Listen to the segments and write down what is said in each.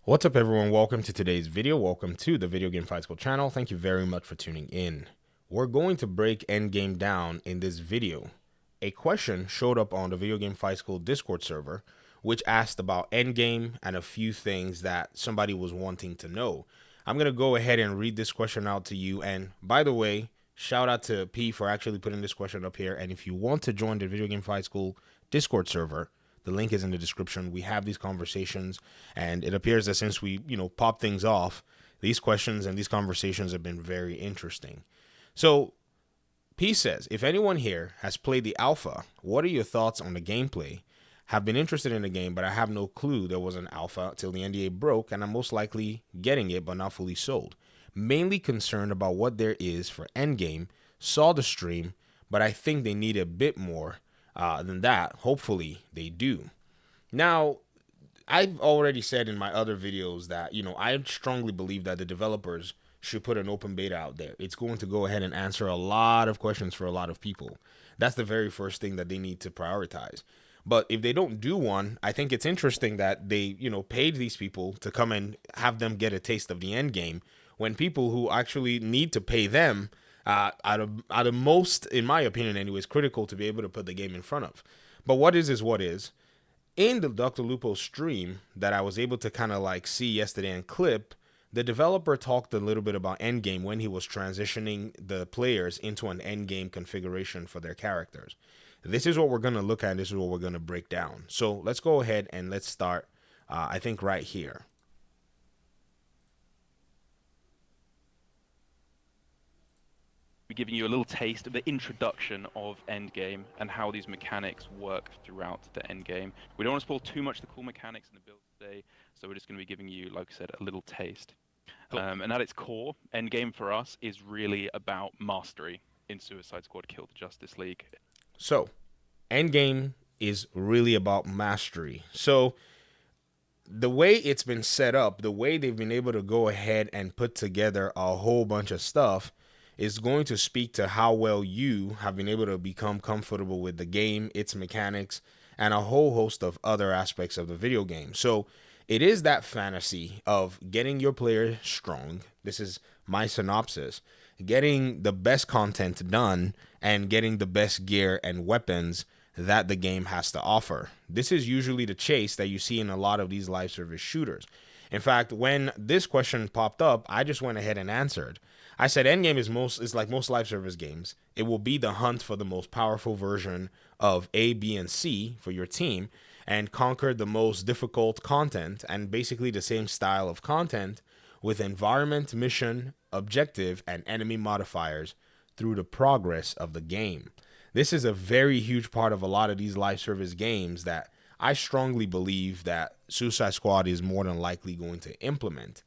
What's up, everyone? Welcome to today's video. Welcome to the Video Game Fight School channel. Thank you very much for tuning in. We're going to break Endgame down in this video. A question showed up on the Video Game Fight School Discord server, which asked about Endgame and a few things that somebody was wanting to know. I'm going to go ahead and read this question out to you. And by the way, shout out to P for actually putting this question up here. And if you want to join the Video Game Fight School Discord server, the link is in the description. We have these conversations, and it appears that since we, pop things off, these questions and these conversations have been very interesting. So, P says, if anyone here has played the alpha, what are your thoughts on the gameplay? Have been interested in the game, but I have no clue there was an alpha till the NDA broke, and I'm most likely getting it, but not fully sold. Mainly concerned about what there is for Endgame. Saw the stream, but I think they need a bit more than that. Hopefully they do. Now, I've already said in my other videos that, I strongly believe that the developers should put an open beta out there. It's going to go ahead and answer a lot of questions for a lot of people. That's the very first thing that they need to prioritize. But if they don't do one, I think it's interesting that they, paid these people to come and have them get a taste of the end game when people who actually need to pay them out of most, in my opinion anyways, critical to be able to put the game in front of. But what is what is. In the Dr. Lupo stream that I was able to kind of like see yesterday and clip, the developer talked a little bit about endgame when he was transitioning the players into an endgame configuration for their characters. This is what we're going to look at. This is what we're going to break down. So let's go ahead and let's start, I think, right here. We're giving you a little taste of the introduction of Endgame and how these mechanics work throughout the Endgame. We don't want to spoil too much of the cool mechanics in the build today, so we're just going to be giving you, like I said, a little taste. Cool. And at its core, Endgame for us is really about mastery in Suicide Squad Kill the Justice League. So, Endgame is really about mastery. So, the way it's been set up, the way they've been able to go ahead and put together a whole bunch of stuff is going to speak to how well you have been able to become comfortable with the game, its mechanics, and a whole host of other aspects of the video game. So it is that fantasy of getting your player strong. This is my synopsis. Getting the best content done and getting the best gear and weapons that the game has to offer. This is usually the chase that you see in a lot of these live service shooters. In fact, when this question popped up, I just went ahead and answered. I said Endgame is like most live service games. It will be the hunt for the most powerful version of A, B, and C for your team and conquer the most difficult content, and basically the same style of content with environment, mission, objective, and enemy modifiers through the progress of the game. This is a very huge part of a lot of these live service games that I strongly believe that Suicide Squad is more than likely going to implement.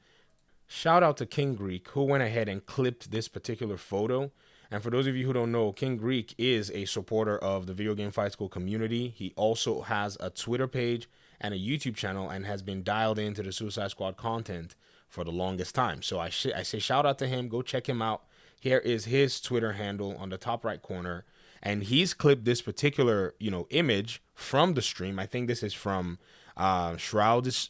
Shout out to King Greek, who went ahead and clipped this particular photo. And for those of you who don't know, King Greek is a supporter of the Video Game Fight School community. He also has a Twitter page and a YouTube channel and has been dialed into the Suicide Squad content for the longest time. So I say shout out to him. Go check him out. Here is his Twitter handle on the top right corner. And he's clipped this particular, image from the stream. I think this is from Shroud's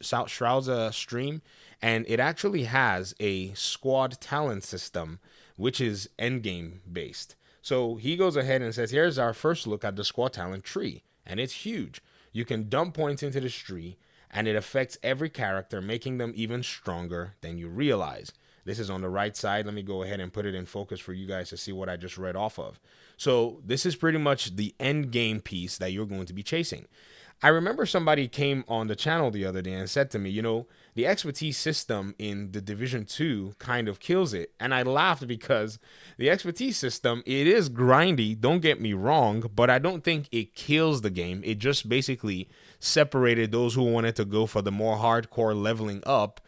stream. And it actually has a squad talent system, which is endgame based. So he goes ahead and says, here's our first look at the squad talent tree. And it's huge. You can dump points into this tree, and it affects every character, making them even stronger than you realize. This is on the right side. Let me go ahead and put it in focus for you guys to see what I just read off of. So this is pretty much the end game piece that you're going to be chasing. I remember somebody came on the channel the other day and said to me, the expertise system in the Division 2 kind of kills it. And I laughed because the expertise system, it is grindy, don't get me wrong, but I don't think it kills the game. It just basically separated those who wanted to go for the more hardcore leveling up,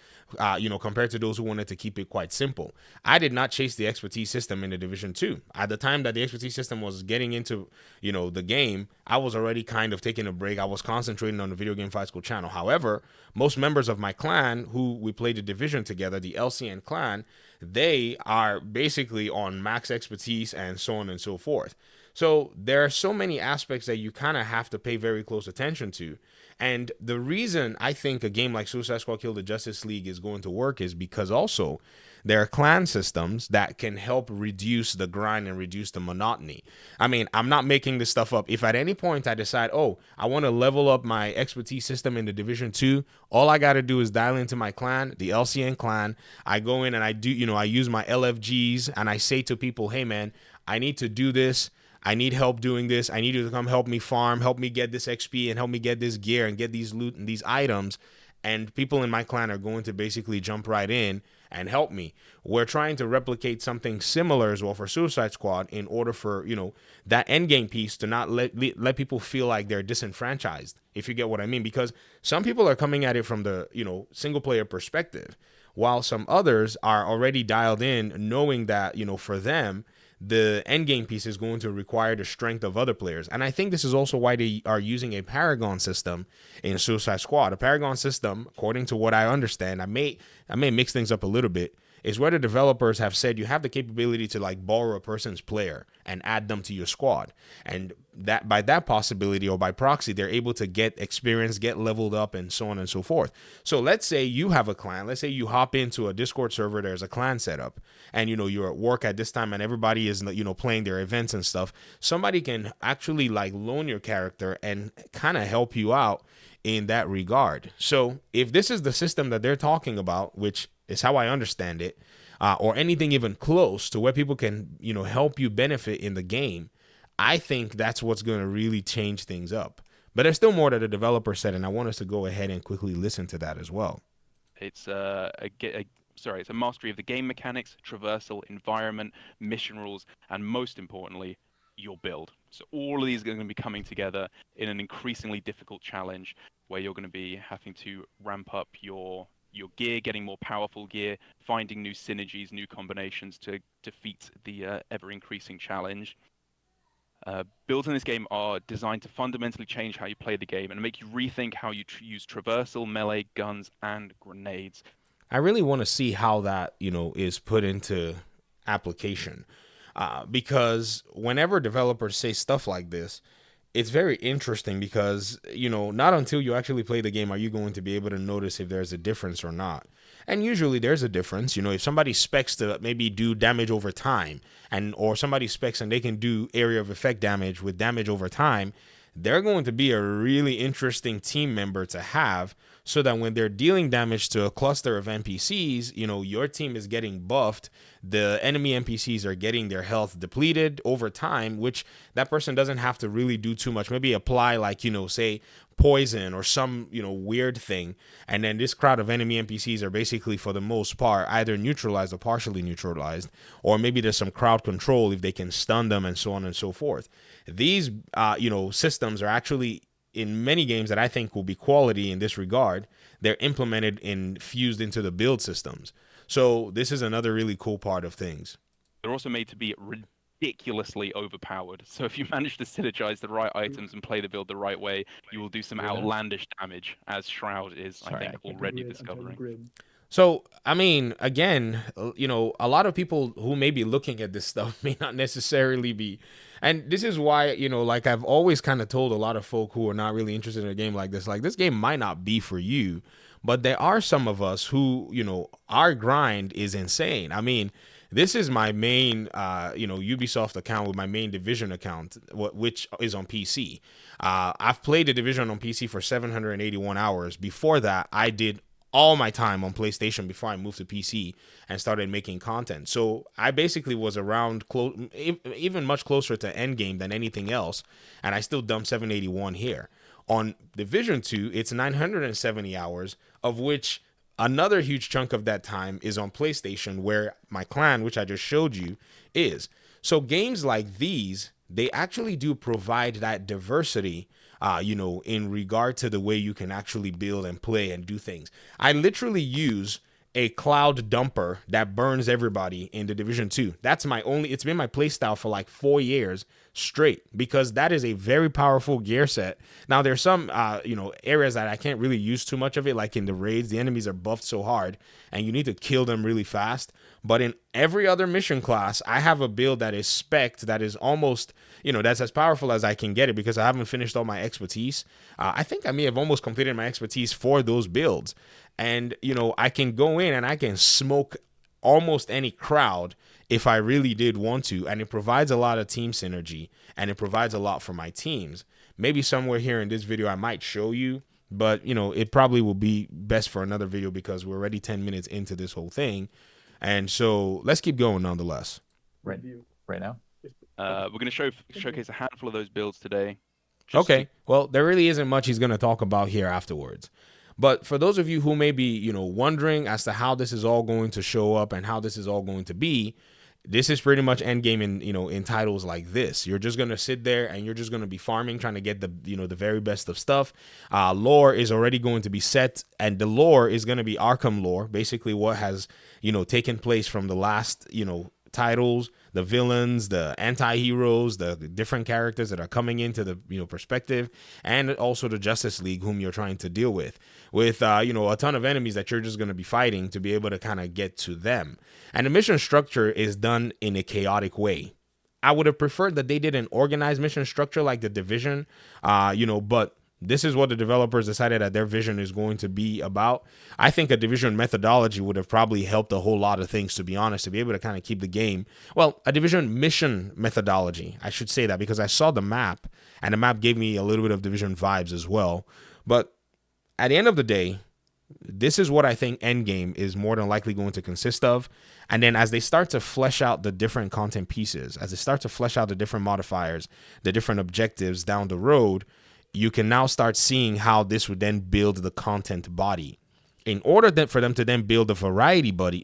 compared to those who wanted to keep it quite simple. I did not chase the expertise system in the Division 2. At the time that the expertise system was getting into, the game, I was already kind of taking a break. I was concentrating on the Video Game Fight School channel. However, most members of my clan who we played the Division together, the LCN clan, they are basically on max expertise and so on and so forth. So there are so many aspects that you kind of have to pay very close attention to. And the reason I think a game like Suicide Squad Kill the Justice League is going to work is because also there are clan systems that can help reduce the grind and reduce the monotony. I mean, I'm not making this stuff up. If at any point I decide, oh, I want to level up my expertise system in the Division 2, all I got to do is dial into my clan, the LCN clan. I go in and I do, I use my LFGs and I say to people, hey, man, I need to do this. I need help doing this. I need you to come help me farm, help me get this XP and help me get this gear and get these loot and these items. And people in my clan are going to basically jump right in and help me. We're trying to replicate something similar as well for Suicide Squad in order for, that end game piece to not let people feel like they're disenfranchised, if you get what I mean. Because some people are coming at it from the, single player perspective, while some others are already dialed in knowing that, for them, the end game piece is going to require the strength of other players. And I think this is also why they are using a Paragon system in Suicide Squad. A Paragon system, according to what I understand, I may mix things up a little bit, is where the developers have said you have the capability to like borrow a person's player and add them to your squad. And that by that possibility or by proxy, they're able to get experience, get leveled up, and so on and so forth. So let's say you have a clan. Let's say you hop into a Discord server, there's a clan set up, and you're at work at this time and everybody is playing their events and stuff. Somebody can actually like loan your character and kind of help you out in that regard. So if this is the system that they're talking about, which is how I understand it, or anything even close to where people can, help you benefit in the game, I think that's what's going to really change things up. But there's still more that the developer said, and I want us to go ahead and quickly listen to that as well. It's it's a mastery of the game mechanics, traversal, environment, mission rules, and most importantly, your build. So all of these are going to be coming together in an increasingly difficult challenge where you're going to be having to ramp up your gear, getting more powerful gear, finding new synergies, new combinations to defeat the ever-increasing challenge. Builds in this game are designed to fundamentally change how you play the game and make you rethink how you use traversal, melee, guns, and grenades. I really want to see how that, is put into application. Because whenever developers say stuff like this, it's very interesting because, not until you actually play the game are you going to be able to notice if there's a difference or not. And usually there's a difference. If somebody specs to maybe do damage over time or somebody specs and they can do area of effect damage with damage over time, they're going to be a really interesting team member to have so that when they're dealing damage to a cluster of NPCs, your team is getting buffed. The enemy NPCs are getting their health depleted over time, which that person doesn't have to really do too much. Maybe apply like, say poison or some, weird thing. And then this crowd of enemy NPCs are basically, for the most part, either neutralized or partially neutralized, or maybe there's some crowd control if they can stun them and so on and so forth. These, systems are actually in many games that I think will be quality in this regard. They're implemented and fused into the build systems. So this is another really cool part of things. They're also made to be ridiculously overpowered. So if you manage to synergize the right items and play the build the right way, you will do some outlandish damage, as Shroud is, I think, already discovering. So, I mean, again, a lot of people who may be looking at this stuff may not necessarily be. And this is why, like I've always kind of told a lot of folk who are not really interested in a game like this game might not be for you. But there are some of us who, our grind is insane. I mean, this is my main, Ubisoft account with my main Division account, which is on PC. I've played the Division on PC for 781 hours. Before that, I did all my time on PlayStation before I moved to PC and started making content. So I basically was around even much closer to Endgame than anything else, and I still dumped 781 here. On Division 2, it's 970 hours, of which another huge chunk of that time is on PlayStation, where my clan, which I just showed you, is. So games like these, they actually do provide that diversity, in regard to the way you can actually build and play and do things. I literally use a cloud dumper that burns everybody in the Division 2. That's it's been my play style for like 4 years straight, because that is a very powerful gear set. Now there's some areas that I can't really use too much of it, like in the raids, the enemies are buffed so hard and you need to kill them really fast. But in every other mission class, I have a build that is spec'd, that is almost, that's as powerful as I can get it, because I haven't finished all my expertise. I think I may have almost completed my expertise for those builds. And, I can go in and I can smoke almost any crowd if I really did want to. And it provides a lot of team synergy, and it provides a lot for my teams. Maybe somewhere here in this video I might show you, but, it probably will be best for another video because we're already 10 minutes into this whole thing. And so let's keep going nonetheless. Right now? We're going to showcase a handful of those builds today. Okay. Well, there really isn't much he's going to talk about here afterwards. But for those of you who may be, wondering as to how this is all going to show up and how this is all going to be, this is pretty much endgame in titles like this. You're just going to sit there and you're just going to be farming, trying to get the very best of stuff. Lore is already going to be set, and the lore is going to be Arkham lore, basically what has, taken place from the last, titles, the villains, the anti-heroes, the different characters that are coming into the perspective, and also the Justice League whom you're trying to deal with a ton of enemies that you're just going to be fighting to be able to kind of get to them. And the mission structure is done in a chaotic way. I would have preferred that they did an organized mission structure like the Division, but this is what the developers decided that their vision is going to be about. I think a Division methodology would have probably helped a whole lot of things, to be honest, to be able to kind of keep the game. Well, a Division mission methodology, I should say that, because I saw the map, and the map gave me a little bit of Division vibes as well. But at the end of the day, this is what I think Endgame is more than likely going to consist of. And then as they start to flesh out the different content pieces, as they start to flesh out the different modifiers, the different objectives down the road, you can now start seeing how this would then build the content body. In order for them to then build a variety body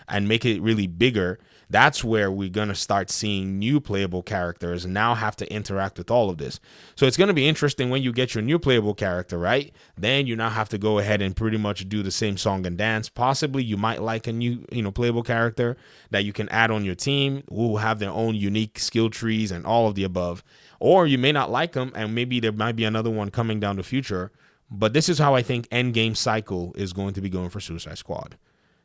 and make it really bigger, that's where we're going to start seeing new playable characters now have to interact with all of this. So it's going to be interesting when you get your new playable character, right? Then you now have to go ahead and pretty much do the same song and dance. Possibly you might like a new, playable character that you can add on your team who will have their own unique skill trees and all of the above. Or you may not like them, and maybe there might be another one coming down the future. But this is how I think Endgame cycle is going to be going for Suicide Squad.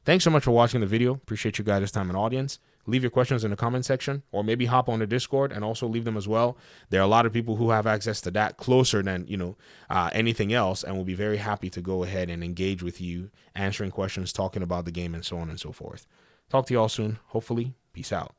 Thanks so much for watching the video. Appreciate you guys' time and audience. Leave your questions in the comment section, or maybe hop on the Discord and also leave them as well. There are a lot of people who have access to that closer than anything else, and will be very happy to go ahead and engage with you, answering questions, talking about the game, and so on and so forth. Talk to you all soon. Hopefully, peace out.